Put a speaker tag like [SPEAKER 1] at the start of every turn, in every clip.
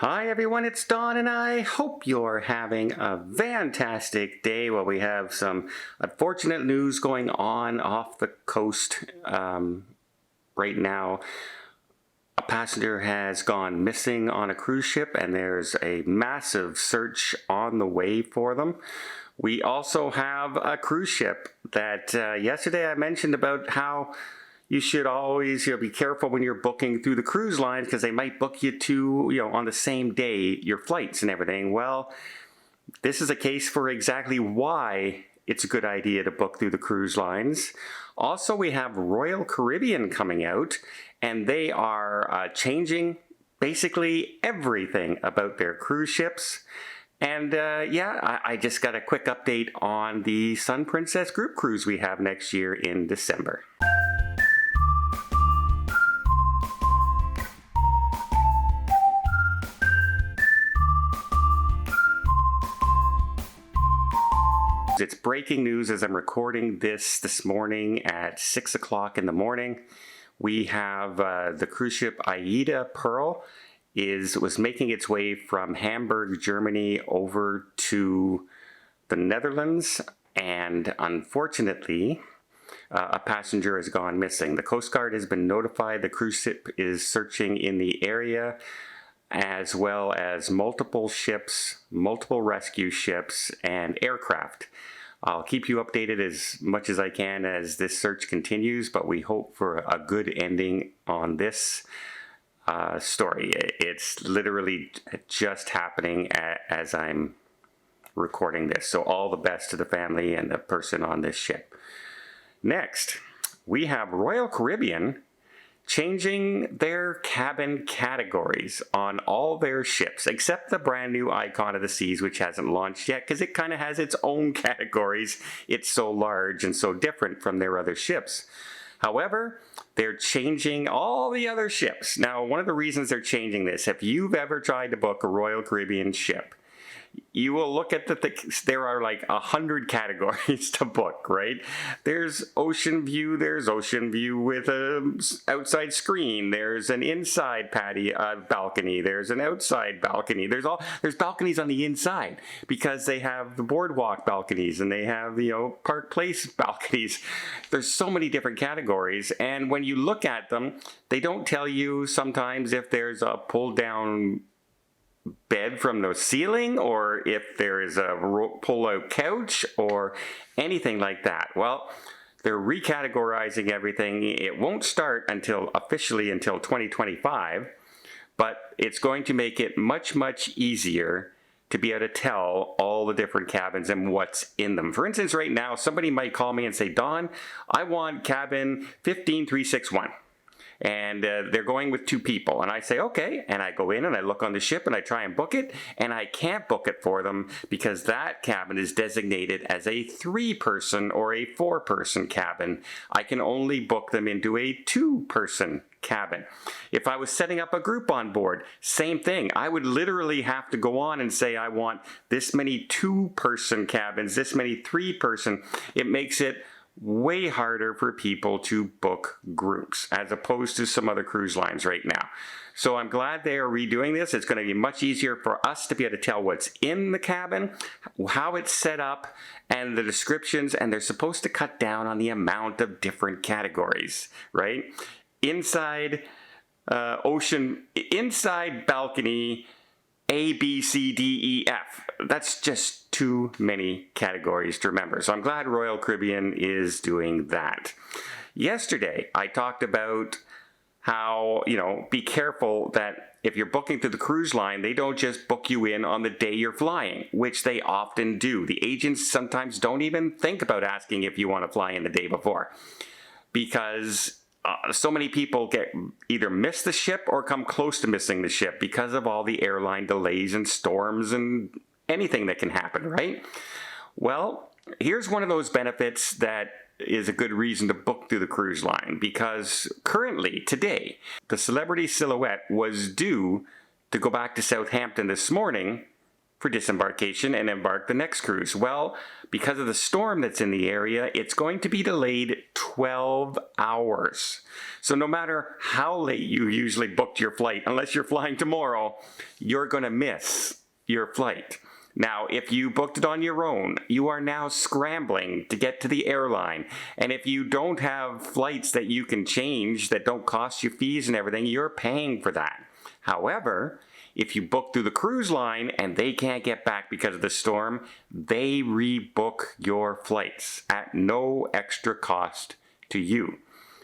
[SPEAKER 1] Hi everyone, it's Don and I hope you're having a fantastic day. Well, we have some unfortunate news going on off the coast right now. A passenger has gone missing on a cruise ship and there's a massive search on the way for them. We also have a cruise ship that yesterday I mentioned about how you should always be careful when you're booking through the cruise line because they might book you to, on the same day, your flights and everything. Well, this is a case for exactly why it's a good idea to book through the cruise lines. Also, we have Royal Caribbean coming out, and they are changing basically everything about their cruise ships. And I just got a quick update on the Sun Princess group cruise we have next year in December. It's breaking news as I'm recording this morning at 6 o'clock in the morning. We have the cruise ship Aida Pearl was making its way from Hamburg, Germany over to the Netherlands, and unfortunately a passenger has gone missing. The Coast Guard has been notified. The cruise ship is searching in the area, as well as multiple ships, multiple rescue ships, and aircraft. I'll keep you updated as much as I can as this search continues, but we hope for a good ending on this story. It's literally just happening as I'm recording this, so all the best to the family and the person on this ship. Next, we have Royal Caribbean changing their cabin categories on all their ships, except the brand new Icon of the Seas, which hasn't launched yet because it kind of has its own categories. It's so large and so different from their other ships. However, they're changing all the other ships. Now, one of the reasons they're changing this, if you've ever tried to book a Royal Caribbean ship, you will look at there are like 100 categories to book, right? There's ocean view with an outside screen, there's an inside balcony, there's an outside balcony, there's balconies on the inside because they have the boardwalk balconies and they have Park Place balconies. There's so many different categories, and when you look at them, they don't tell you sometimes if there's a pull down bed from the ceiling or if there is a pull-out couch or anything like that. Well, they're recategorizing everything. It won't start officially until 2025, but it's going to make it much easier to be able to tell all the different cabins and what's in them. For instance, right now, somebody might call me and say, Don, I want cabin 15361. And they're going with 2 people, and I say okay, and I go in and I look on the ship and I try and book it, and I can't book it for them because that cabin is designated as a 3-person or a 4-person cabin. I can only book them into a 2-person cabin. If I was setting up a group on board, same thing. I would literally have to go on and say I want this many 2-person cabins, this many 3-person. It makes it way harder for people to book groups as opposed to some other cruise lines right now. So I'm glad they are redoing this. It's going to be much easier for us to be able to tell what's in the cabin, how it's set up, and the descriptions, and they're supposed to cut down on the amount of different categories, right? Inside inside balcony, A, B, C, D, E, F. That's just too many categories to remember. So I'm glad Royal Caribbean is doing that. Yesterday, I talked about how, be careful that if you're booking through the cruise line, they don't just book you in on the day you're flying, which they often do. The agents sometimes don't even think about asking if you want to fly in the day before because so many people either miss the ship or come close to missing the ship because of all the airline delays and storms and anything that can happen, right? Well, here's one of those benefits that is a good reason to book through the cruise line, because currently, today, the Celebrity Silhouette was due to go back to Southampton this morning for disembarkation and embark the next cruise. Well, because of the storm that's in the area, it's going to be delayed 12 hours. So no matter how late you usually booked your flight, unless you're flying tomorrow, you're going to miss your flight. Now, if you booked it on your own, you are now scrambling to get to the airline. And if you don't have flights that you can change that don't cost you fees and everything, you're paying for that. However, if you book through the cruise line and they can't get back because of the storm, they rebook your flights at no extra cost to you.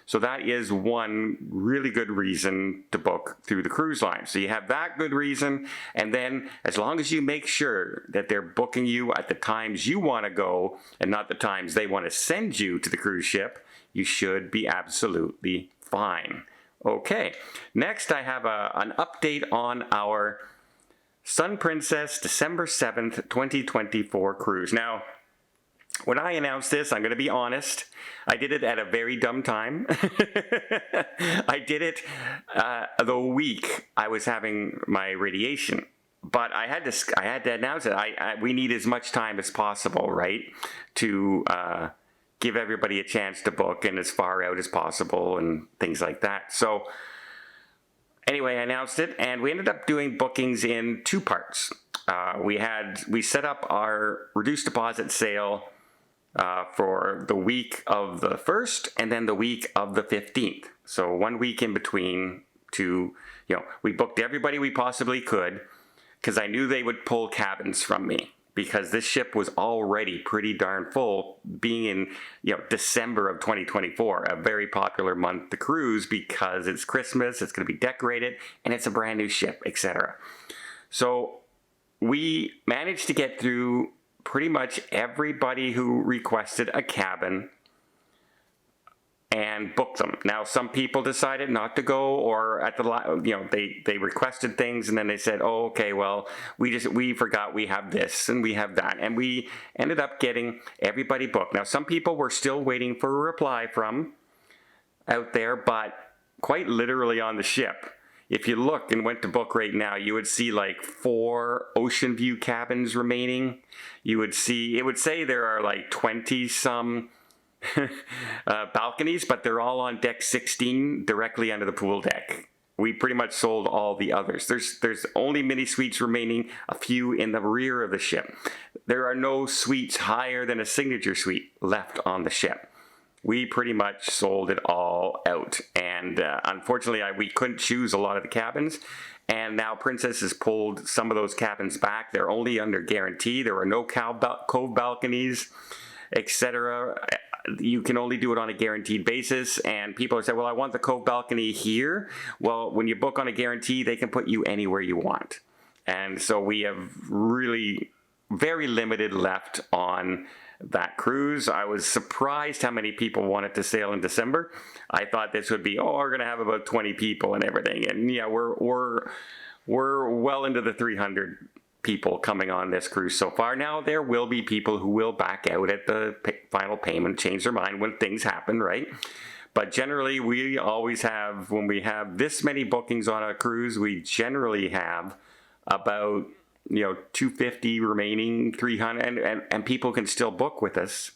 [SPEAKER 1] So that is one really good reason to book through the cruise line. So you have that good reason, and then as long as you make sure that they're booking you at the times you want to go and not the times they want to send you to the cruise ship, you should be absolutely fine. Okay, next I have an update on our Sun Princess December 7th, 2024 cruise. Now, when I announced this, I'm going to be honest, I did it at a very dumb time. I did it the week I was having my radiation. But I had to announce it. We need as much time as possible, right, to give everybody a chance to book and as far out as possible and things like that. So anyway, I announced it, and we ended up doing bookings in two parts. We set up our reduced deposit sale for the week of the 1st and then the week of the 15th. So 1 week in between we booked everybody we possibly could because I knew they would pull cabins from me, because this ship was already pretty darn full, being in December of 2024, a very popular month to cruise because it's Christmas, it's going to be decorated, and it's a brand new ship, etc. So we managed to get through pretty much everybody who requested a cabin and book them. Now, some people decided not to go, or at the they requested things and then they said, "Oh, okay, well, we forgot we have this and we have that," and we ended up getting everybody booked. Now, some people were still waiting for a reply from out there, but quite literally on the ship, if you look and went to book right now, you would see like 4 ocean view cabins remaining. It would say there are like 20 some balconies, but they're all on deck 16 directly under the pool deck. We pretty much sold all the others. There's only mini suites remaining, a few in the rear of the ship. There are no suites higher than a signature suite left on the ship. We pretty much sold it all out, and unfortunately we couldn't choose a lot of the cabins, and now Princess has pulled some of those cabins back. They're only under guarantee. There are no cove balconies, etc. You can only do it on a guaranteed basis, and people are saying, well, I want the cove balcony here. Well, when you book on a guarantee, they can put you anywhere you want. And so we have really very limited left on that cruise. I was surprised how many people wanted to sail in December. I thought this would be, we're going to have about 20 people and everything. And yeah, we're well into the 300 people coming on this cruise so far. Now, there will be people who will back out at the final payment, change their mind when things happen, right? But generally, we always have, when we have this many bookings on a cruise, we generally have about 250 remaining, 300, and people can still book with us.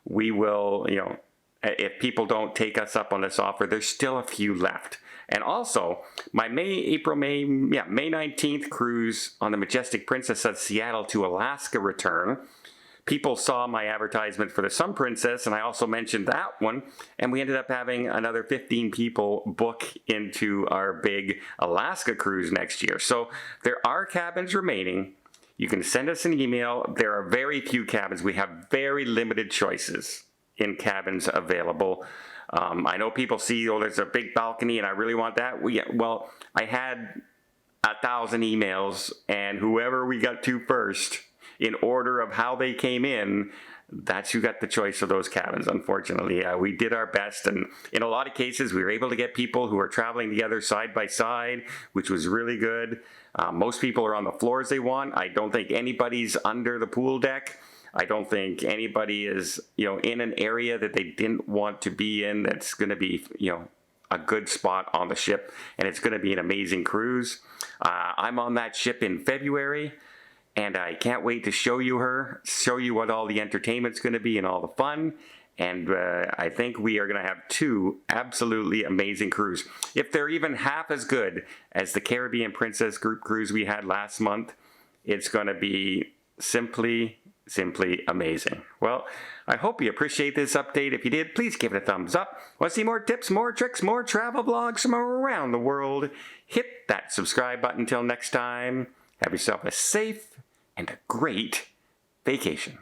[SPEAKER 1] We will, if people don't take us up on this offer, there's still a few left. And also, my May 19th cruise on the Majestic Princess of Seattle to Alaska return. People saw my advertisement for the Sun Princess, and I also mentioned that one, and we ended up having another 15 people book into our big Alaska cruise next year. So there are cabins remaining. You can send us an email. There are very few cabins. We have very limited choices in cabins available. I know people see, there's a big balcony and I really want that. I had 1,000 emails, and whoever we got to first, in order of how they came in, that's who got the choice of those cabins, unfortunately. We did our best, and in a lot of cases, we were able to get people who are traveling together side by side, which was really good. Most people are on the floors they want. I don't think anybody's under the pool deck. I don't think anybody is, in an area that they didn't want to be in. That's going to be, a good spot on the ship, and it's going to be an amazing cruise. I'm on that ship in February, and I can't wait to show you what all the entertainment's going to be and all the fun. And I think we are going to have 2 absolutely amazing cruises. If they're even half as good as the Caribbean Princess group cruise we had last month, it's going to be simply amazing. Well, I hope you appreciate this update. If you did, please give it a thumbs up. Want to see more tips, more tricks, more travel vlogs from around the world? Hit that subscribe button. Until next time, have yourself a safe and a great vacation.